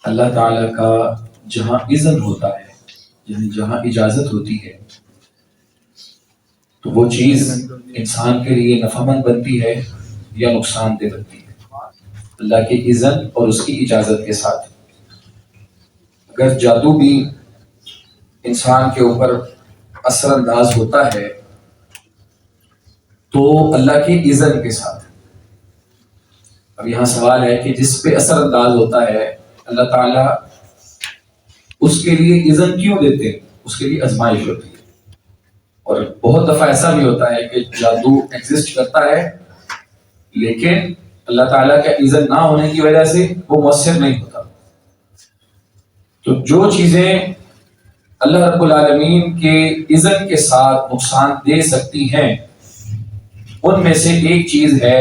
اللہ تعالیٰ کا جہاں اذن ہوتا ہے یعنی جہاں اجازت ہوتی ہے تو وہ چیز انسان کے لیے نفع مند بنتی ہے یا نقصان دہ بنتی ہے۔ اللہ کے اذن اور اس کی اجازت کے ساتھ اگر جادو بھی انسان کے اوپر اثر انداز ہوتا ہے تو اللہ کے اذن کے ساتھ۔ اب یہاں سوال ہے کہ جس پہ اثر انداز ہوتا ہے اللہ تعالیٰ اس کے لیے اذن کیوں دیتے ہیں؟ اس کے لیے آزمائش ہوتی ہے۔ اور بہت دفعہ ایسا بھی ہوتا ہے کہ جادو ایگزسٹ کرتا ہے لیکن اللہ تعالیٰ کا اذن نہ ہونے کی وجہ سے وہ مؤثر نہیں ہوتا۔ تو جو چیزیں اللہ رب العالمین کے اذن کے ساتھ نقصان دے سکتی ہیں ان میں سے ایک چیز ہے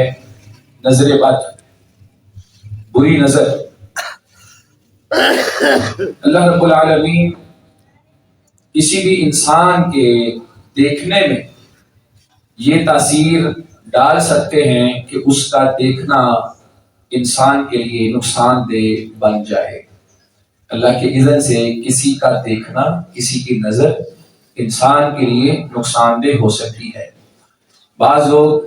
نظر بد، بری نظر۔ اللہ رب العالمین کسی بھی انسان کے دیکھنے میں یہ تاثیر ڈال سکتے ہیں کہ اس کا دیکھنا انسان کے لیے نقصان دہ بن جائے۔ اللہ کے اذن سے کسی کا دیکھنا، کسی کی نظر انسان کے لیے نقصان دہ ہو سکتی ہے۔ بعض لوگ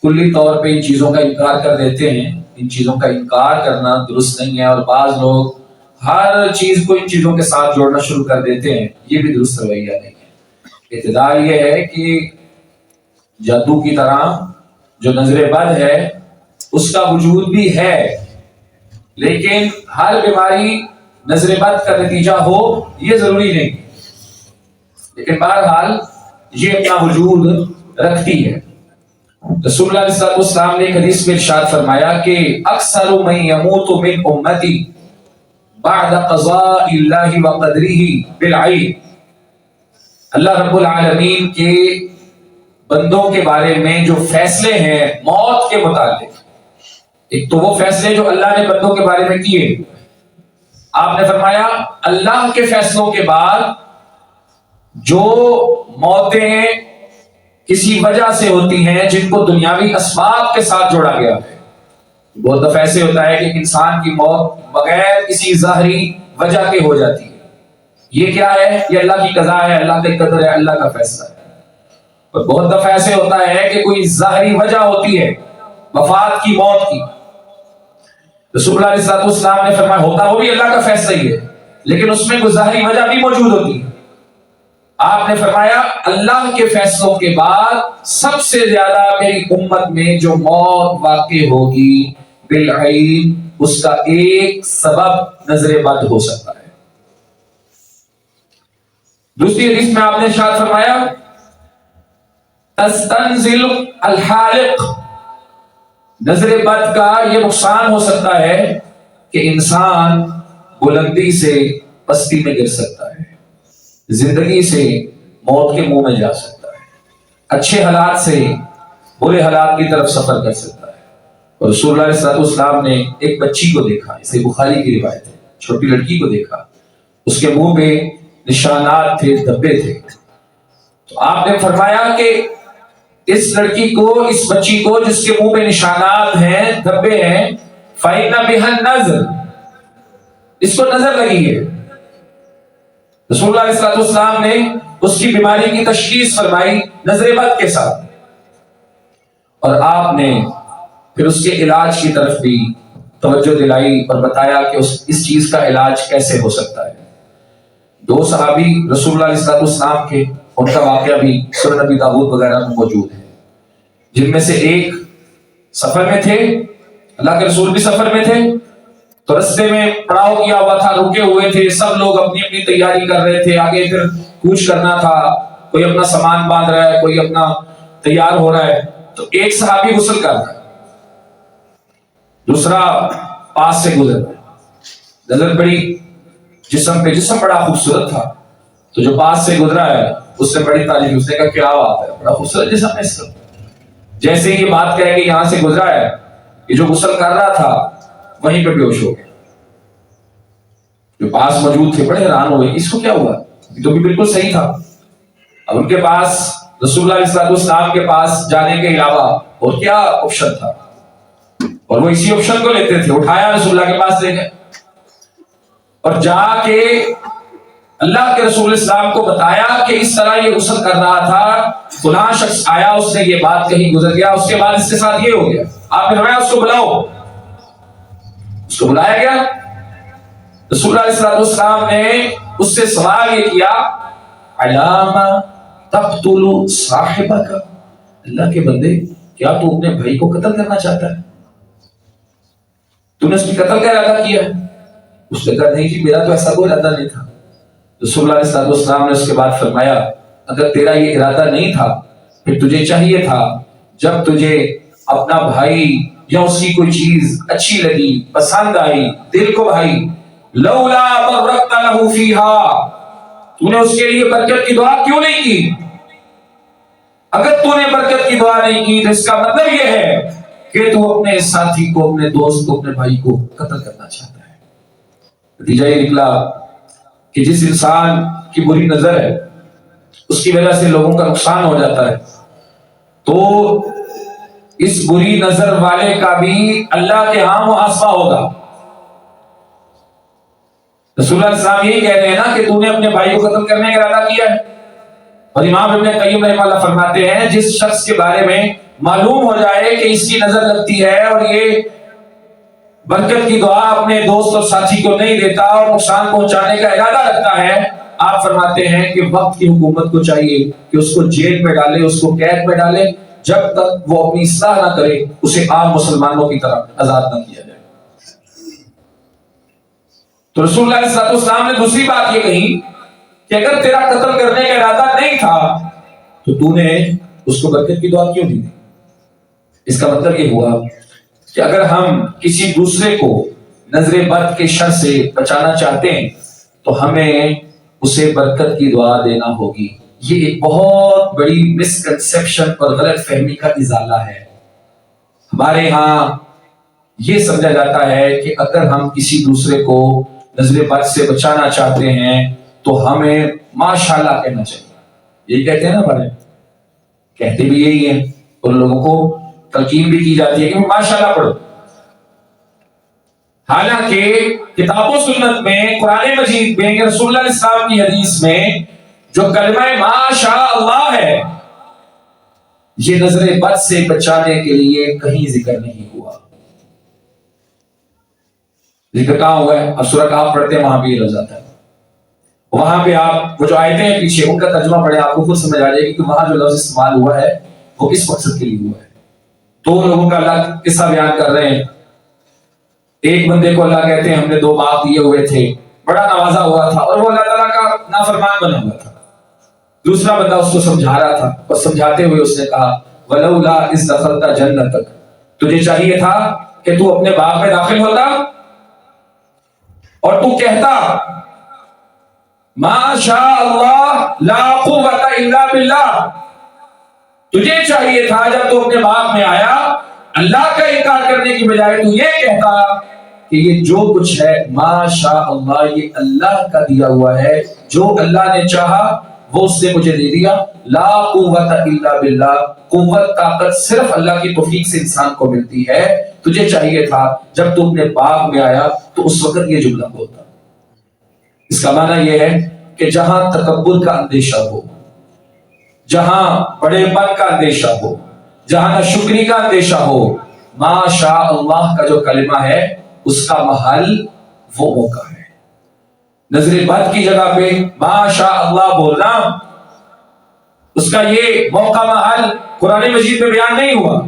کلی طور پہ ان چیزوں کا انکار کر دیتے ہیں، ان چیزوں کا انکار کرنا درست نہیں ہے، اور بعض لوگ ہر چیز کو ان چیزوں کے ساتھ جوڑنا شروع کر دیتے ہیں، یہ بھی درست رویہ نہیں ہے۔ اعتدال یہ ہے کہ جادو کی طرح جو نظر بد ہے اس کا وجود بھی ہے، لیکن ہر بیماری نظر بد کا نتیجہ ہو یہ ضروری نہیں، لیکن بہرحال یہ اپنا وجود رکھتی ہے۔ رسول اللہ علیہ السلام نے ایک حدیث میں ارشاد فرمایا کہ اکثر من یموت من امتی بعد قضاء اللہ وقدرہ بالعین۔ اللہ رب العالمین کے بندوں کے بارے میں جو فیصلے ہیں موت کے متعلق، ایک تو وہ فیصلے جو اللہ نے بندوں کے بارے میں کیے، آپ نے فرمایا اللہ کے فیصلوں کے بعد جو موتیں کسی وجہ سے ہوتی ہیں جن کو دنیاوی اسباب کے ساتھ جوڑا گیا ہے۔ بہت دفعہ ایسے ہوتا ہے کہ انسان کی موت بغیر کسی ظاہری وجہ کے ہو جاتی ہے، یہ کیا ہے؟ یہ اللہ کی قضا ہے، اللہ کی قدر ہے، اللہ کا فیصلہ ہے۔ اور بہت دفعہ ایسے ہوتا ہے کہ کوئی ظاہری وجہ ہوتی ہے وفات کی، موت کی۔ رسول اللہ علیہ السلام نے فرمایا ہوتا وہ بھی اللہ کا فیصلہ ہی ہے لیکن اس میں کوئی ظاہری وجہ بھی موجود ہوتی ہے۔ آپ نے فرمایا اللہ کے فیصلوں کے بعد سب سے زیادہ میری امت میں جو موت واقع ہوگی بالعین، اس کا ایک سبب نظر بد ہو سکتا ہے۔ دوسری حدیث میں آپ نے ارشاد فرمایا تستنزل الحالق، نظر بد کا یہ نقصان ہو سکتا ہے کہ انسان بلندی سے پستی میں گر سکتا ہے، زندگی سے موت کے منہ میں جا سکتا ہے، اچھے حالات سے برے حالات کی طرف سفر کر سکتا ہے۔ اور رسول اللہ علیہ السلام نے ایک بچی کو دیکھا، اسے بخاری کی روایت ہے، چھوٹی لڑکی کو دیکھا، اس کے منہ میں نشانات تھے، دھبے تھے۔ تو آپ نے فرمایا کہ اس لڑکی کو، اس بچی کو جس کے منہ میں نشانات ہیں، دھبے ہیں، فَإِنَّ بِهَا النَّظْرَ، اس کو نظر لگی ہے۔ رسول اللہ علیہ السلام نے اس کی بیماری کی تشخیص فرمائی نظر بد کے ساتھ، اور آپ نے پھر اس کے علاج کی طرف بھی توجہ دلائی اور بتایا کہ اس چیز کا علاج کیسے ہو سکتا ہے۔ دو صحابی رسول اللہ علیہ السلام کے، ان کا واقعہ بھی سنن نبی داؤد وغیرہ میں موجود ہے، جن میں سے ایک سفر میں تھے، اللہ کے رسول بھی سفر میں تھے، تو رستے میں پڑاؤ کیا ہوا تھا، رکے ہوئے تھے، سب لوگ اپنی اپنی تیاری کر رہے تھے، آگے پھر کوچ کرنا تھا، کوئی اپنا سامان باندھ رہا ہے، کوئی اپنا تیار ہو رہا ہے۔ تو ایک صحابی غسل کر رہا ہے، دوسرا پاس سے گزر رہا ہے، نظر پڑی جسم پہ، جسم بڑا خوبصورت تھا، تو جو پاس سے گزرا ہے اس سے بڑی تعریف، اس نے کہا کیا بات ہے، بڑا خوبصورت جسم ہے اس کا۔ جیسے یہ بات کہہ کہ یہاں سے گزرا ہے، یہ جو غسل کر رہا تھا وہیں پہ بے ہوش ہو گیا۔ جو پاس موجود تھے بڑے حیران ہوئے، اس کو کیا ہوا، یہ تو بھی بالکل صحیح تھا۔ اب ان کے پاس، رسول اللہ علیہ السلام کے پاس جانے کے علاوہ اور کیا آپشن تھا، اور وہ اسی آپشن کو لیتے تھے، اٹھایا رسول اللہ کے پاس لے گئے۔ اور جا کے اللہ کے رسول اسلام کو بتایا کہ اس طرح یہ غسل کر رہا تھا، فلاں شخص آیا، اس نے یہ بات کہی، گزر گیا، اس کے بعد اس کے ساتھ یہ ہو گیا. آپ نے فرمایا اس کو بلاؤ. اس کو بلایا گیا. رسول اللہ صلی اللہ علیہ وسلم نے اس سے سوال یہ کیا، علامہ تقتل صاحبک، اللہ کے بندے کیا تو اپنے بھائی کو قتل کرنا چاہتا ہے؟ تو نے اس کی قتل کا ارادہ کیا؟ اس نے کہا نہیں جی میرا تو ایسا کوئی ارادہ نہیں تھا. رسول اللہ صلی اللہ علیہ وسلم نے اس کے بعد فرمایا اگر تیرا یہ ارادہ نہیں تھا پھر تجھے چاہیے تھا جب تجھے اپنا بھائی یا اس کی کوئی چیز اچھی لگی، پسند آئی، دل کو بھائی، لولا بارکت لہ فیہا، تو نے اس کے لیے برکت کی دعا کیوں نہیں کی؟ اگر تو نے برکت کی دعا نہیں کی تو اس کا مطلب یہ ہے کہ تو اپنے ساتھی کو، اپنے دوست کو، اپنے بھائی کو قتل کرنا چاہتا ہے. نتیجہ یہ نکلا کہ جس انسان کی بری نظر ہے اس کی وجہ سے لوگوں کا نقصان ہو جاتا ہے، تو اس بری نظر والے کا بھی اللہ کے ہاں محاسبہ ہوگا. رسول اللہ صلی اللہ علیہ وسلم یہی کہہ رہے ہیں نا کہ تو نے اپنے بھائی کو قتل کرنے کا ارادہ کیا ہے. اور امام ابن قیم رحمہ اللہ فرماتے ہیں جس شخص کے بارے میں معلوم ہو جائے کہ اس کی نظر لگتی ہے اور یہ برکت کی دعا اپنے دوست اور ساتھی کو نہیں دیتا اور نقصان پہنچانے کا ارادہ رکھتا ہے، آپ فرماتے ہیں کہ وقت کی حکومت کو چاہیے کہ اس کو جیل میں ڈالے، اس کو قید میں ڈالے، جب تک وہ اپنی اصلاح نہ کرے اسے عام مسلمانوں کی طرح آزاد نہ کیا جائے. تو رسول اللہ صلی اللہ علیہ وسلم نے دوسری بات یہ کہی کہ اگر تیرا قتل کرنے کا ارادہ نہیں تھا تو نے اس کو برکت کی دعا کیوں نہیں دی؟ اس کا مطلب یہ ہوا کہ اگر ہم کسی دوسرے کو نظر بد کے شر سے بچانا چاہتے ہیں تو ہمیں اسے برکت کی دعا دینا ہوگی. یہ ایک بہت بڑی مسکنسیپشن اور غلط فہمی کا ازالہ ہے. ہمارے ہاں یہ سمجھا جاتا ہے کہ اگر ہم کسی دوسرے کو نظر بد سے بچانا چاہتے ہیں تو ہمیں ماشاءاللہ کہنا چاہیے. یہی کہتے ہیں نا بڑے، کہتے بھی یہی ہیں اور لوگوں کو تلقین بھی کی جاتی ہے کہ ماشاءاللہ پڑھو. حالانکہ کتاب و سنت میں، قرآن مجید میں، رسول اللہ علیہ السلام کی حدیث میں جو کلمہ ماشاء اللہ ہے یہ نظر بد سے بچانے کے لیے کہیں ذکر نہیں ہوا. ذکر کہاں ہوا ہے؟ اب سورہ کہف پڑھتے ہیں وہاں بھی یہ لفظ آتا ہے. وہاں پہ آپ وہ جو آیتیں ہیں پیچھے ان کا ترجمہ پڑھیں، آپ کو خود سمجھ آ جائے گی کہ وہاں جو لفظ استعمال ہوا ہے وہ کس مقصد کے لیے ہوا ہے. دو لوگوں کا اللہ قصہ بیان کر رہے ہیں. ایک بندے کو اللہ کہتے ہیں ہم نے 2 باغ دیے ہوئے تھے، بڑا نوازا ہوا تھا اور وہ اللہ تعالیٰ کا نافرمان بنا ہوا تھا. دوسرا بندہ اس کو سمجھا رہا تھا اور سمجھاتے ہوئے اس نے کہا وَلَوْلَا إِذْ دَخَلْتَ جَنَّتَكَ، تجھے چاہیے تھا کہ تو اپنے باغ میں داخل ہوتا اور تو کہتا ما شاء اللہ لا قوت الا باللہ. تجھے چاہیے تھا جب تو اپنے باغ میں آیا اللہ کا انکار کرنے کی بجائے تو یہ کہتا کہ یہ جو کچھ ہے ما شاء اللہ یہ اللہ کا دیا ہوا ہے، جو اللہ نے چاہا وہ اس نے مجھے دے دیا. لا قوت الا باللہ، قوت طاقت صرف اللہ کی توفیق سے انسان کو ملتی ہے. تجھے چاہیے تھا جب تم اپنے باغ میں آیا تو اس وقت یہ جملہ بولتا. اس کا معنی یہ ہے کہ جہاں تکبر کا اندیشہ ہو، جہاں بڑے پن کا اندیشہ ہو، جہاں ناشکری کا اندیشہ ہو، ما شاء اللہ کا جو کلمہ ہے اس کا محل وہ موقع ہے. نظر بد کی جگہ پہ ما شاء اللہ بولنا اس کا یہ موقع محل قرآن مجید میں بیان نہیں ہوا.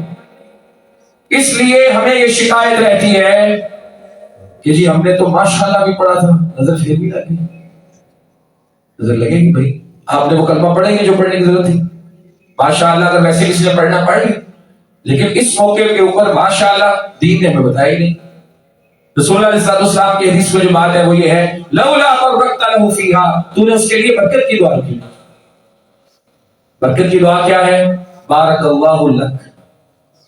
اس لیے ہمیں یہ شکایت رہتی ہے کہ جی ہم نے تو ماشاءاللہ بھی پڑھا تھا، نظر پھر بھی لگی. نظر لگے گی بھائی، آپ نے وہ کلمہ پڑھیں گے جو پڑھنے کی ضرورت تھی. ماشاءاللہ اگر ویسے کسی نے پڑھنا پڑھ لی، لیکن اس موقع کے اوپر ماشاءاللہ دین نے ہمیں بتایا ہی نہیں. رسول اللہ صلی اللہ علیہ وسلم کی حدیث میں جو بات ہے وہ یہ ہے لولا بارکت لہ فیہا، تو نے اس کے لیے برکت کی دعا کی. برکت کی دعا کیا ہے؟ بارک اللہ لک،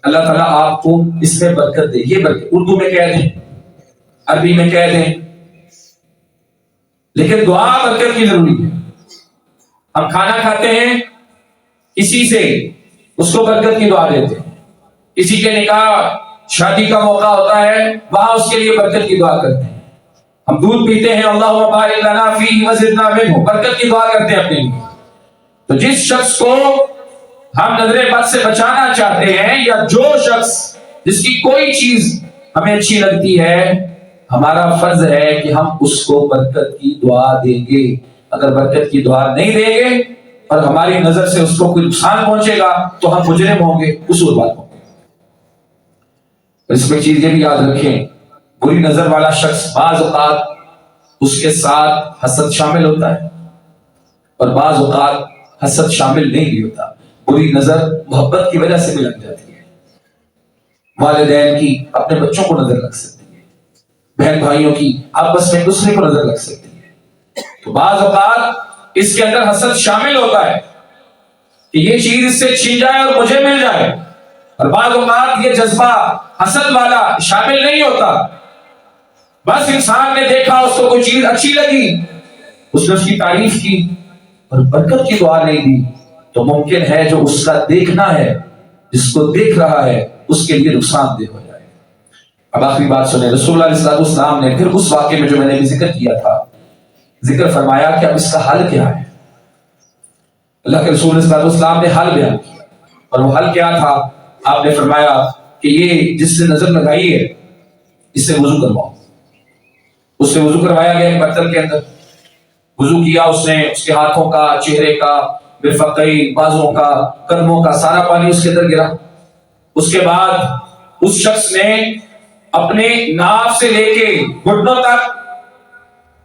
اللہ تعالیٰ آپ کو اس میں برکت دے. یہ برکت اردو میں کہہ دیں، عربی میں کہہ دیں، لیکن دعا برکت کی ضروری ہے. ہم کھانا کھاتے ہیں کسی سے اس کو برکت کی دعا دیتے ہیں. کسی کے نکاح شادی کا موقع ہوتا ہے وہاں اس کے لیے برکت کی دعا کرتے ہیں. ہم دودھ پیتے ہیں اللہم بارک لنا فیہ وزدنا منہ، برکت کی دعا کرتے ہیں اپنے لیے. تو جس شخص کو ہم نظر بد سے بچانا چاہتے ہیں، یا جو شخص جس کی کوئی چیز ہمیں اچھی لگتی ہے، ہمارا فرض ہے کہ ہم اس کو برکت کی دعا دیں گے. اگر برکت کی دعا نہیں دیں گے اور ہماری نظر سے اس کو کوئی نقصان پہنچے گا تو ہم مجرم ہوں گے، قصور بات ہوں گے. اس میں چیز یہ بھی یاد رکھیں، بری نظر والا شخص بعض اوقات اس کے ساتھ حسد شامل ہوتا ہے اور بعض اوقات حسد شامل نہیں بھی ہوتا. بری نظر محبت کی وجہ سے بھی لگ جاتی ہے. والدین کی اپنے بچوں کو نظر لگ سکتی ہے، بہن بھائیوں کی آپس میں دوسرے کو نظر لگ سکتی ہے. تو بعض اوقات اس کے اندر حسد شامل ہوتا ہے کہ یہ چیز اس سے چھین جائے اور مجھے مل جائے، اور بعض اوقات یہ جذبہ حسد والا شامل نہیں ہوتا. بس انسان نے دیکھا، اس کو کوئی چیز اچھی لگی، اس نے اس کی تعریف کی اور برکت کی دعا نہیں دی، تو ممکن ہے جو اس کا دیکھنا ہے، جس کو دیکھ رہا ہے، اس کے لیے نقصان دہ ہو جائے. اب آخری بات سنیں، رسول اللہ علیہ السلام نے پھر اس واقعے میں جو میں نے بھی ذکر کیا تھا، ذکر فرمایا کہ اب اس کا حل کیا ہے. اللہ کے رسول صلی اللہ علیہ وسلم نے حل بیان کیا، اور وہ حل کیا تھا؟ آپ نے فرمایا کہ یہ جس سے نظر لگائی ہے اس سے وضو کرواؤ. اس سے وضو کروایا گیا ایک برتن کے اندر، وضو کیا اس نے، اس کے ہاتھوں کا، چہرے کا، مرفقین، بازوں کا، قدموں کا سارا پانی اس کے اندر گرا. اس کے بعد اس شخص نے اپنے ناف سے لے کے گھٹنوں تک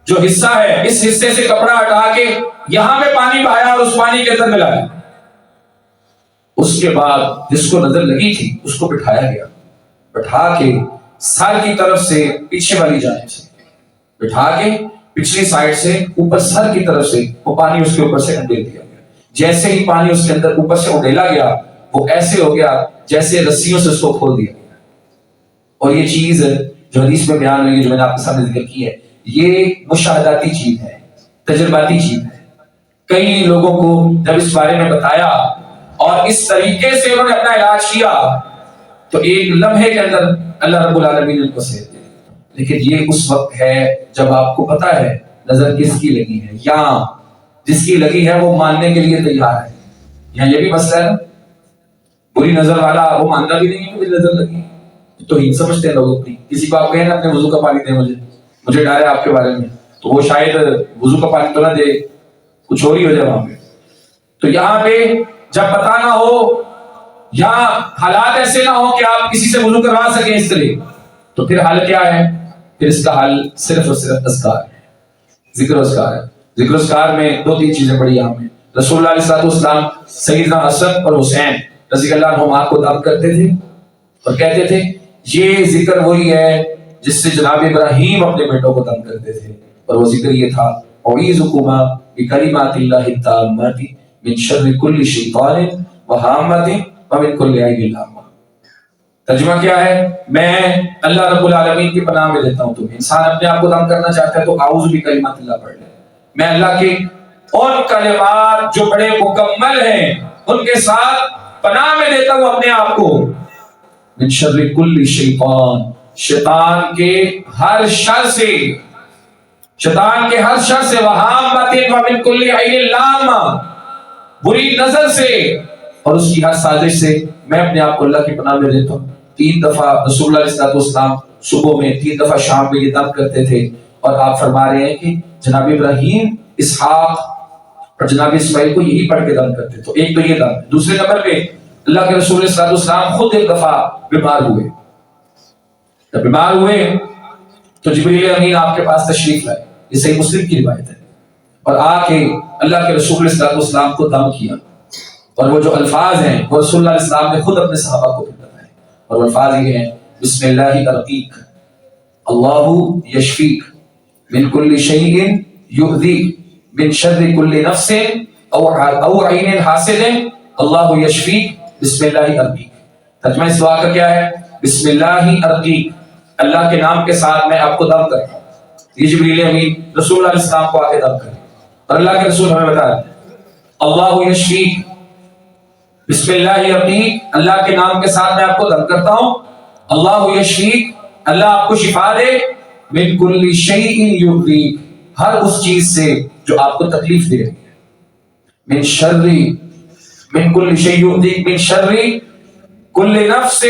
جو حصہ ہے، اس حصے سے کپڑا ہٹا کے یہاں پہ پانی بہایا اور اس پانی کے اندر ملایا. اس کے بعد جس کو نظر لگی تھی اس کو بٹھایا گیا، بٹھا کے سر کی طرف سے پیچھے والی جانب سے بٹھا کے پچھلی سائڈ سے اوپر سر کی طرف سے وہ پانی اس کے اوپر سے انڈیل دیا گیا. جیسے ہی پانی اس کے اندر اوپر سے انڈیلا گیا، وہ ایسے ہو گیا جیسے رسیوں سے اس کو کھول دیا گیا. اور یہ چیز جو حدیث میں بیان ہوئی ہے، جو میں نے آپ کے سامنے ذکر کی ہے، یہ مشاہداتی چیز ہے، تجرباتی چیز ہے. کئی لوگوں کو جب اس بارے میں بتایا اور اس طریقے سے انہوں نے اپنا علاج کیا تو ایک لمحے کے اندر اللہ رب العالمین نے ان کو صحت دی. لیکن یہ اس وقت ہے جب آپ کو پتا ہے نظر کس کی لگی ہے، یا جس کی لگی ہے وہ ماننے کے لیے تیار ہے. یہاں یہ بھی مسئلہ ہے نا، بری نظر والا وہ مانتا بھی نہیں ہے مجھے نظر لگی، تو ہی سمجھتے ہیں لوگ. کسی کو آپ کہیں نا اپنے وضو کا پانی دے، مجھے ڈر ہے آپ کے بارے میں، تو وہ شاید وضو کا پانی تو نہ دے، کچھ اور ہی ہو جائے وہاں پہ. تو یہاں پہ جب پتا نہ ہو یا حالات ایسے نہ ہو کہ آپ کسی سے وضو کروا سکیں اس طرح، تو پھر حل کیا ہے؟ پھر اس کا حل صرف اور صرف اذکار ہے، ذکر و اذکار ہے. ذکر و اذکار میں دو تین چیزیں بڑی اہم ہیں. رسول اللہ علیہ السلام سیدنا حسن اور حسین رضی اللہ عنہم آپ کو دم کرتے تھے اور کہتے تھے یہ ذکر وہی ہے جس سے جناب ابراہیم اپنے بیٹوں کو دم کرتے تھے، اور وہ ذکر یہ تھا اعیذکما بکلمات اللہ التامات من شر کل شیطان وہامۃ ومن کل عین لامہ. ترجمہ کیا ہے؟ میں اللہ رب العالمین کی پناہ میں لیتا ہوں تمہیں. انسان اپنے آپ کو دم کرنا چاہتا ہے تو اعوذ بکلمات اللہ پڑھ لے. میں اللہ کے ان کلمات جو بڑے مکمل ہیں ان کے ساتھ پناہ میں لیتا ہوں اپنے آپ کو. من شر کل شیطان، شیطان کے ہر شر سے، شیطان کے ہر شر سے، وہامۃ ومن کل عین لامہ، بری نظر سے اور اس کی ہر سازش سے میں اپنے آپ کو اللہ کی پناہ میں لیتا ہوں. 3 دفعہ رسول اللہ علیہ السلام صبح میں، 3 دفعہ شام میں یہ دم کرتے تھے. اور آپ فرما رہے ہیں کہ جناب ابراہیم، اسحاق اور جناب اسماعیل کو یہی پڑھ کے دم کرتے. تو ایک تو یہ دم. دوسرے نمبر پہ اللہ کے رسول صلی اللہ علیہ وسلم خود ایک دفعہ بیمار ہوئے. جب بیمار ہوئے تو جبریل امین آپ کے پاس تشریف لائے، یہ صحیح مسلم کی روایت ہے، اور آ کے اللہ کے رسول صلی اللہ علیہ وسلم کو دم کیا. اور وہ جو الفاظ ہیں وہ رسول اللہ علیہ السلام نے خود اپنے صحابہ کو بتائے، اور وہ الفاظ یہ ہیں بسم اللہ ارقیک اللہ یشفیک من کل شیء یؤذیک من شر کل نفس او عین حاسد اللہ یشفیک بسم اللہ ارقیک. ترجمہ اس دعا کا کیا ہے؟ بسم اللہ ارقیک، اللہ کے نام کے ساتھ میں آپ کو دم کرتا ہوں. یہ جبریل امین رسول اللہ علیہ السلام کو آ کے دم کرے، اور اللہ کے رسول ہمیں بتایا اللہ یشفیک بسم اللہ ارقیک، اللہ کے نام کے ساتھ میں آپ کو دم کرتا ہوں. اللہ یشفیک، اللہ آپ کو شفا دے. من کل شیء یؤذیک، ہر اس چیز سے جو آپ کو تکلیف دے رہی ہے، من شر، من کل شیء یؤذیک من شر کل نفس،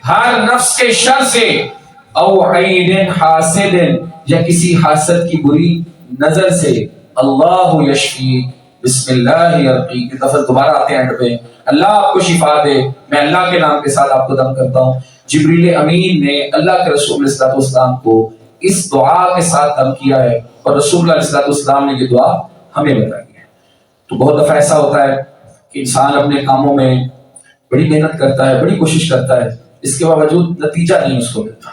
ہر نفس کے شر سے، او عین حاسد، یا کسی حاسد کی بری نظر سے، اللہ یشفی، بسم اللہ یرقیک، لفظ دوبارہ آتے ہیں اینڈ پہ، اللہ آپ کو شفا دے، میں اللہ کے نام کے ساتھ آپ کو دم کرتا ہوں۔ جبریل امین نے اللہ کے رسول علیہ السلام کو اس دعا کے ساتھ دم کیا ہے، اور رسول اللہ علیہ السلام نے یہ دعا ہمیں بتائی ہے۔ تو بہت دفعہ ایسا ہوتا ہے کہ انسان اپنے کاموں میں بڑی محنت کرتا ہے، بڑی کوشش کرتا ہے، اس کے باوجود نتیجہ نہیں اس کو ملتا،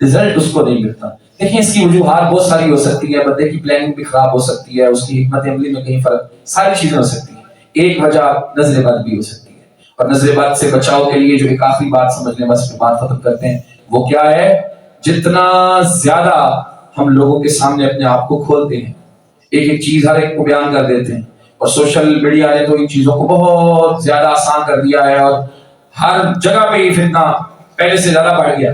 رزلٹ اس کو نہیں ملتا۔ دیکھیں اس کی وجوہات بہت ساری ہو سکتی ہے، بندے کی پلاننگ بھی خراب ہو سکتی ہے، اس کی حکمت عملی میں کہیں فرق، ساری چیزیں ہو سکتی ہیں۔ ایک وجہ نظر بد بھی ہو سکتی ہے، اور نظر بد سے بچاؤ کے لیے جو ایک آخری بات سمجھنے بس بات ختم کرتے ہیں، وہ کیا ہے؟ جتنا زیادہ ہم لوگوں کے سامنے اپنے آپ کو کھولتے ہیں، ایک ایک چیز ہر ایک کو بیان کر دیتے ہیں، اور سوشل میڈیا نے تو ان چیزوں کو بہت زیادہ آسان کر دیا ہے، اور ہر جگہ پہ یہ فتنہ پہلے سے زیادہ بڑھ گیا۔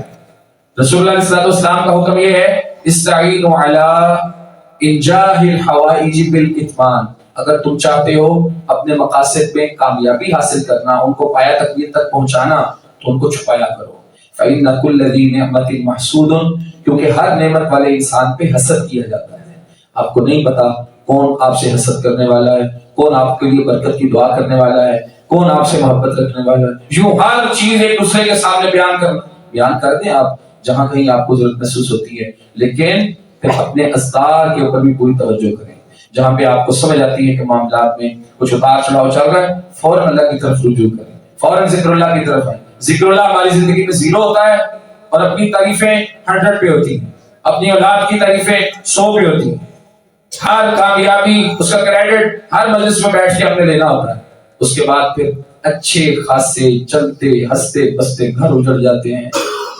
رسول اللہ علیہ السلام کا حکم یہ ہے، استعینوا علی انجاح الحوائج بالکتمان، اگر تم چاہتے ہو اپنے مقاصد میں کامیابی حاصل کرنا، ان کو پایا تکمیل تک پہنچانا، تو ان کو چھپایا کرو۔ فإن كل ذی نعمت محسود، کیونکہ ہر نعمت والے انسان پہ حسد کیا جاتا ہے۔ آپ کو نہیں پتا کون آپ سے حسد کرنے والا ہے، کون آپ کے لیے برکت کی دعا کرنے والا ہے، کون آپ سے محبت رکھنے والا ہے۔ یوں ہر چیز ایک دوسرے کے سامنے بیان کر دیں آپ جہاں کہیں آپ کو ضرورت محسوس ہوتی ہے، لیکن پھر اپنے اذکار کے اوپر بھی پوری توجہ کریں۔ جہاں پہ آپ کو سمجھ آتی ہے کہ معاملات میں کچھ اتار چڑھاؤ چل رہا ہے، فوراً اللہ کی طرف رجوع کریں، فوراً ذکر اللہ کی طرف آئیں۔ ذکر اللہ ہماری زندگی میں 0 ہوتا ہے، اور اپنی تعریفیں 100 پہ ہوتی ہیں، اپنی اولاد کی تعریفیں 100 پہ ہوتی ہیں۔ ہر کامیابی اس کا کریڈٹ ہر مجلس میں بیٹھ کے ہم نے لینا ہوتا ہے، اس کے بعد پھر اچھے خاصے چلتے ہنستے بستے گھر اجڑ جاتے ہیں،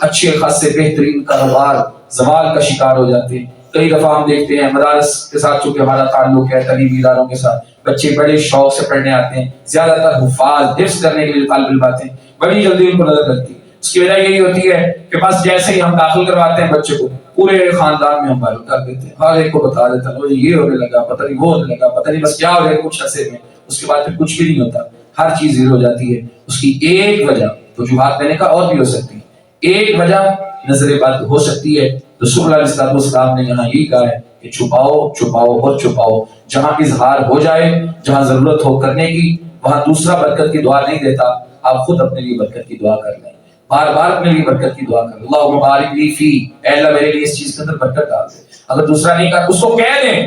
اچھے خاصے بہترین کاروبار زوال کا شکار ہو جاتے ہیں۔ کئی دفعہ ہم دیکھتے ہیں مدارس کے ساتھ چونکہ ہمارا تعلق ہے، تعلیمی اداروں کے ساتھ، بچے بڑے شوق سے پڑھنے آتے ہیں، زیادہ تر حفاظ حفظ کرنے کے لیے طالب علم آتے ہیں، بڑی جلدی ان کو نظر لگتی ہے۔ اس کی وجہ یہی ہوتی ہے کہ بس جیسے ہی ہم داخل کرواتے ہیں بچے کو، پورے خاندان میں ہم وائرل کر دیتے ہیں، ہر ایک کو بتا دیتے ہیں مجھے یہ ہونے لگا، پتہ نہیں وہ ہونے لگا، پتہ نہیں بس کیا ہو گیا کچھ عرصے میں، اس کے بعد پھر کچھ بھی نہیں ہوتا، ہر چیز 0 ہو جاتی ہے۔ اس کی ایک وجہ، وجوہات میں نے کہا اور بھی ہو سکتی ہے، ایک وجہ نظر بد ہو سکتی ہے۔ رسول اللہ علیہ السلام نے یہاں یہی کہا ہے کہ چھپاؤ چھپاؤ اور چھپاؤ، جہاں اظہار ہو جائے، جہاں ضرورت ہو کرنے کی، وہاں دوسرا برکت کی دعا نہیں دیتا، آپ خود اپنے لیے برکت کی دعا کر لیں، بار بار اپنے لیے برکت کی دعا کر لیں، اللہم بارک لی فی، اے اللہ میرے لیے اس چیز کے اندر برکت ڈال دے۔ اگر دوسرا نہیں کہا اس کو کہہ دیں،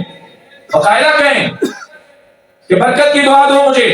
باقاعدہ کہیں کہ برکت کی دعا دو مجھے،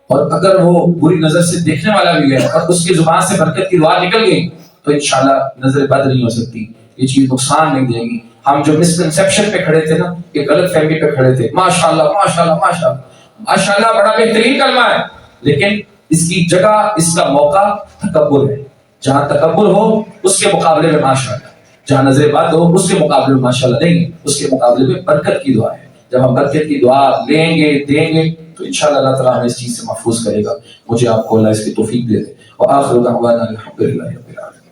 اور اگر وہ بری نظر سے دیکھنے والا بھی ہے اور اس کی زبان سے برکت کی دعا نکل گئی تو انشاءاللہ نظر بد نہیں ہو سکتی، یہ چیز نقصان نہیں دے گی۔ ہم جو مسکنسیپشن پہ کھڑے تھے نا، ایک غلط فہمی پہ کھڑے تھے، ماشاءاللہ ماشاءاللہ ماشاءاللہ ماشاءاللہ بڑا بہترین کلمہ ہے، لیکن اس کی جگہ، اس کا موقع تکبر ہے۔ جہاں تکبر ہو اس کے مقابلے میں ماشاءاللہ، جہاں نظر بد ہو اس کے مقابلے میں ماشاءاللہ نہیں، اس کے مقابلے میں برکت کی دعا ہے۔ جب ہم برکت کی دعا لیں گے دیں گے تو انشاءاللہ اللہ تعالیٰ ہمیں اس چیز سے محفوظ کرے گا۔ مجھے آپ کو اللہ اس کی توفیق دے دے۔ وآخر دعوانا الحمدللہ رب العالمین۔